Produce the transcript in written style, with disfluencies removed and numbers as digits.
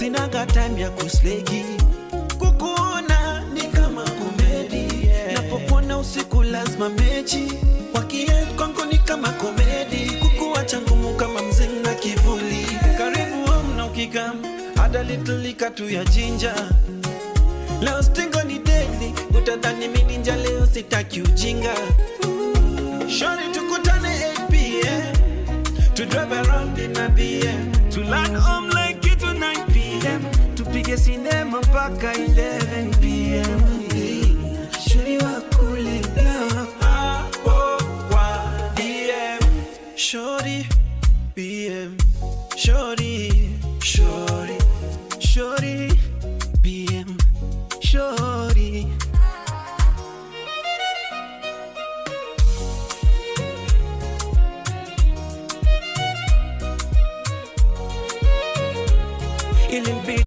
sinaga time ya kusleki. Kukuona ni kama komedi, napopona usiku lazima mechi. Wakie kwangu ni kama komedi, kukuacha ngumu kama mzinga kivuli. Karibu amna ukikam, ada little likatu ya ginger. Leo stingo ni daily, utadhani mimi ninja leo sitaki ujinga. Shorty tukutane 8 p.m. to drive around in a BM, to land home like it to 9 p.m. tupige cinema mpaka 11 p.m. Shorty wakule hapo kwa DM. Shorty BM, Shorty, Shorty, Shorty BM, Shorty. It'll be